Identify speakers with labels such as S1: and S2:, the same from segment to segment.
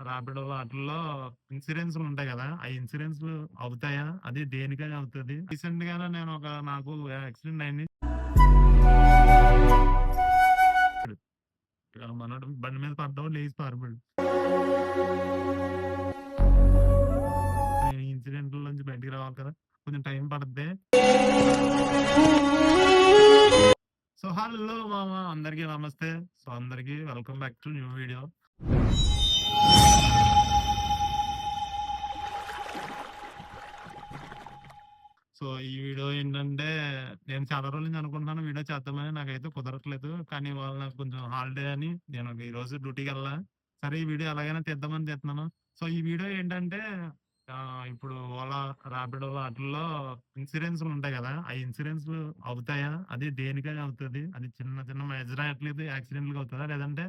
S1: ర్యాపిడో వాటిల్లో ఇన్సూరెన్స్‌లు ఉంటాయి గదా! ఆ ఇన్సూరెన్స్‌లు అవుతాయా? అది దేనికని అవుతది? రీసెంట్‌గానే నాకు యాక్సిడెంట్ అయింది. మనోడు బండి మీద పడ్డం లేసి పారిపోయాడు. నేను ఈ ఇన్సిడెంట్‌ల నుంచి బయటికి రావాలి కదా! కొంచెం టైం పడద్ది. సో, హలో మామ అందరికీ నమస్తే. సో, అందరికీ welcome back to new video. So, ఈ వీడియో ఏంటంటే నేను చాలా రోజుల నుంచి అనుకుంటున్నాను వీడియో చేద్దామని. నాకైతే కుదరట్లేదు. కానీ ఇవాళ నాకు కొంచెం హాలిడే అని నేను ఈరోజు డ్యూటీకెళ్ళా. సరే ఈ వీడియో ఎలాగైనా తీద్దామని తీస్తున్నాను. సో, ఈ వీడియో ఏంటంటే ఇప్పుడు ఓలా, ర్యాపిడో వాటిల్లో ఇన్సూరెన్స్‌లు ఉంటాయి గదా! ఆ ఇన్సూరెన్స్‌లు అవుతాయా? అది దేనికని అవుతది? అది చిన్న చిన్న మేజర్ ఆట్లకి యాక్సిడెంట్‌లకి అవుతదా? లేదంటే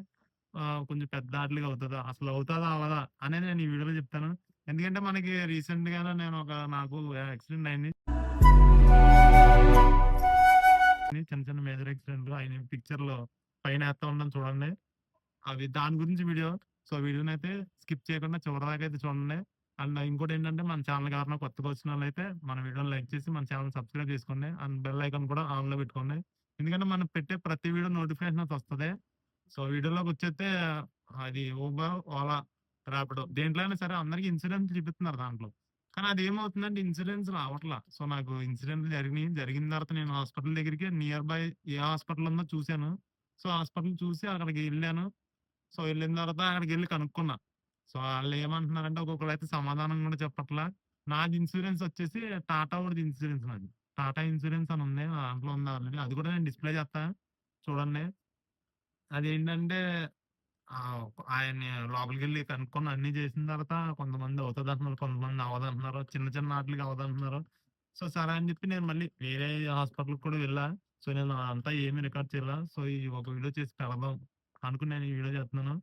S1: కొంచెం పెద్ద ఆట్లకి అవుతదా? అసలు అవుతదా? అవ్వదా? అనేది నేను ఈ వీడియోలో చెప్తాను. ఎందుకంటే మనకి రీసెంట్‌గానే నాకు యాక్సిడెంట్ అయింది. చిన్న చిన్న మేజర్ యాక్సిడెంట్లు ఆయన పిక్చర్‌లో పైనేత్తా ఉన్నాను చూడండి. అవి దాని గురించి వీడియో. సో, వీడియోనైతే స్కిప్ చేయకుండా చివరిదాకా అయితే చూడండి. అండ్ ఇంకోటేంటంటే మన ఛానల్‌కి ఎవరైనా కొత్తగా వచ్చినోళ్ళైతే మన వీడియోని లైక్ చేసి మన ఛానెల్‌ని సబ్స్క్రైబ్ చేసుకోండి. అండ్ బెల్ ఐకాన్ కూడా ఆన్‌లో పెట్టుకోండి. ఎందుకంటే మనం పెట్టే ప్రతి వీడియో నోటిఫికేషన్ అయితే వస్తది. సో, వీడియోలోకొచ్చేత్తే అది ఊబర్, ఓలా, ర్యాపిడో దేంట్లో అయినా సరే అందరికి ఇన్సూరెన్స్ చూపిస్తున్నారు దాంట్లో. కానీ అదేమవుతుందంటే ఇన్సూరెన్స్ రావట్లా. సో, నాకు ఇన్సిడెంట్లు జరిగినియి. జరిగిన తర్వాత నేను హాస్పిటల్ దగ్గరికి నియర్ బై ఏ హాస్పిటల్ ఉందో చూసాను. సో, హాస్పిటల్ చూసి అక్కడికి ఎళ్ళాను. సో, ఎళ్ళిన తర్వాత అక్కడికెళ్ళి కనుక్కున్నా. సో, ఆళ్ళేమంటున్నారంటే ఒక్కొక్కళ్ళైతే సమాధానం గూడా చెప్పట్లా. నాది ఇన్స్యూరెన్స్ వచ్చేసి టాటా ఓడిది ఇన్స్యూరెన్స్ నాది. టాటా ఇన్స్యూరెన్స్ అని ఉంది. నా దాంట్లో ఉంది ఆల్రెడీ. అది కూడా నేను డిస్‌ప్లే చేత్తా చూడండి. అదేంటంటే ఆయన్ని లోపలికెళ్ళి కనుక్కొని అన్నీ చేసిన తర్వాత కొంతమంది అవుతదంటున్నారు. కొంతమంది అవ్వదంటున్నారు. చిన్న చిన్న ఆటిలకి అవ్వదంటున్నారు. సో, సరే అని చెప్పి నేను మళ్ళీ వేరే హాస్పిటల్‌కి కూడా వెళ్ళా. సో, నేను అంతా ఏమి రికార్డ్ చేయలా. సో, ఈ ఒక వీడియో చేసి పెడదాం అనుకుని నేను ఈ వీడియో చేస్తున్నాను.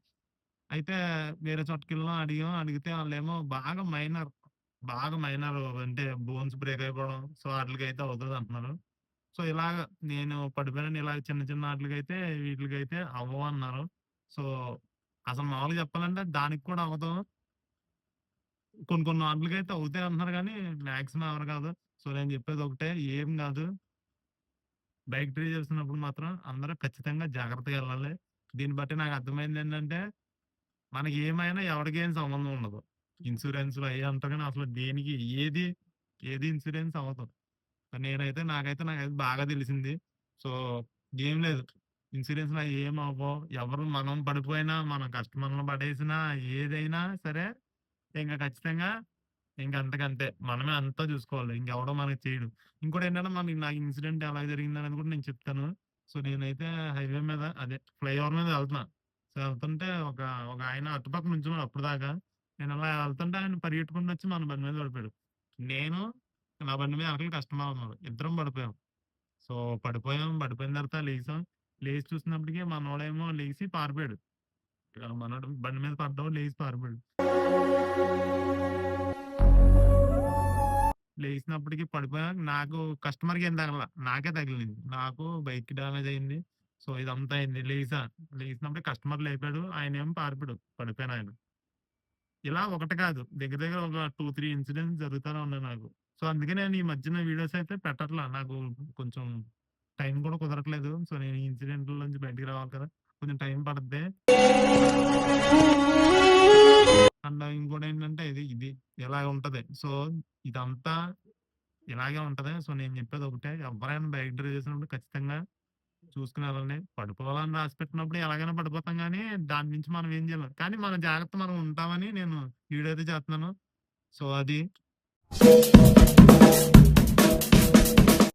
S1: అయితే వేరే చోటకెళ్ళాం అడిగాం. అడిగితే ఆళ్ళేమో బాగా మైనర్ అంటే బోన్స్ బ్రేక్ అయిపోవడం. సో, ఆటిలకైతే అవుతదంటున్నారు. సో, ఇలాగ నేను పడిపోయానని ఇలాగ చిన్న చిన్న ఆటిలకైతే వీటిలకైతే అవ్వవన్నారు. సో, అసలు మామూలుగా చెప్పాలంటే దానికి కూడా అవ్వదు. కొన్ని కొన్ని ఆటిలకైతే అవుతాయి అంటున్నారు గానీ మాక్సిమం ఎవరు కాదు. సో, నేను చెప్పేదొకటే ఏం గాదు. బైక్ డ్రైవ్ చేస్తున్నప్పుడు మాత్రం అందరూ ఖచ్చితంగా జాగ్రత్తగా ఎళ్ళాలి. దీన్ని బట్టి నాకు అర్థమైందేంటంటే మనకి ఏమైనా ఎవరికేం సంబంధం ఉండదు. ఇన్స్యూరెన్స్‌లు అయ్యి అంటారు గానీ అసలు దేనికి ఏది, ఏది ఇన్స్యూరెన్స్ అవ్వదు. నాకైతే బాగా తెలిసింది. సో, ఏం లేదు. ఇన్స్యూరెన్స్‌లు అయి ఏమి అవ్వవు. ఎవరు మనం పడిపోయినా, మనం కస్టమర్‌లను పడేసినా, ఏదైనా సరే ఖచ్చితంగా అంతకంతే. మనమే అంతా చూసుకోవాలి. ఇంకెవడో మనకి చేయడు. ఇంకోటేంటంటే నాకు ఇన్సిడెంట్ ఎలా జరిగిందనేది కూడా నేను చెప్తాను. సో, నేనైతే హైవే మీద అదే ఫ్లైఓవర్ మీద వెళ్తున్నా. సో, వెళ్తుంటే ఒక ఆయన అటుపక్క నుంచున్నాడు అప్పటిదాకా. నేను అలా వెళ్తుంటే ఆయన పరిగెట్టుకుంటూ వచ్చి మన బండి మీద పడిపోయాడు. నేను నా బండి మీద ఎనకాల కస్టమర్ ఉన్నారు. ఇద్దరం పడిపోయాం. సో, పడిపోయిన తర్వాత లేసాం. లేసి చూసినప్పటికి మనోడేమో లేసి పారిపోయాడు. మనోడు బండి మీద పడ్డాడు లేసి పారిపోయాడు. లేసినప్పటికి పడిపోయా. నాకు కస్టమర్‌కి ఏం తగలలా. నాకే తగిలింది. నాకు బైక్ డ్యామేజ్ అయింది. సో, ఇదంతా అయింది. లేసినప్పుడు కస్టమర్ లేపాడు. ఆయనేమో పారిపోయాడు. పడిపోయానాయన. ఇలా ఒకటి కాదు. దగ్గర దగ్గర ఒక 2, 3 ఇన్సిడెంట్స్ జరుగుతానే ఉన్నాయి నాకు. సో, అందుకే నేను ఈ మధ్యన వీడియోస్ అయితే పెట్టట్లా. నాకు కొంచెం టైం కూడా కుదరట్లేదు. సో, నేను ఈ ఇన్సిడెంట్‌ల నుంచి బయటికి రావాలి కదా! కొంచెం టైం పడద్ది. అండ్ ఇంకోటేంటంటే ఇది ఇలా ఉంటది. సో, ఇదంతా ఇలాగే ఉంటది. సో, నేను చెప్పేది ఒకటే. ఎవ్వరైనా బైక్ డ్రైవ్ చేసినప్పుడు ఖచ్చితంగా చూసుకొని వెళ్ళండి. పడిపోవాలని రాసిపెట్టినప్పుడు ఎలాగైనా పడిపోతాం గానీ, దాని నుంచి మనం ఏం చేయలేం. కానీ మన జాగ్రత్త మనం ఉంటామని నేను వీడియో అయితే చేస్తున్నాను. సో, అది.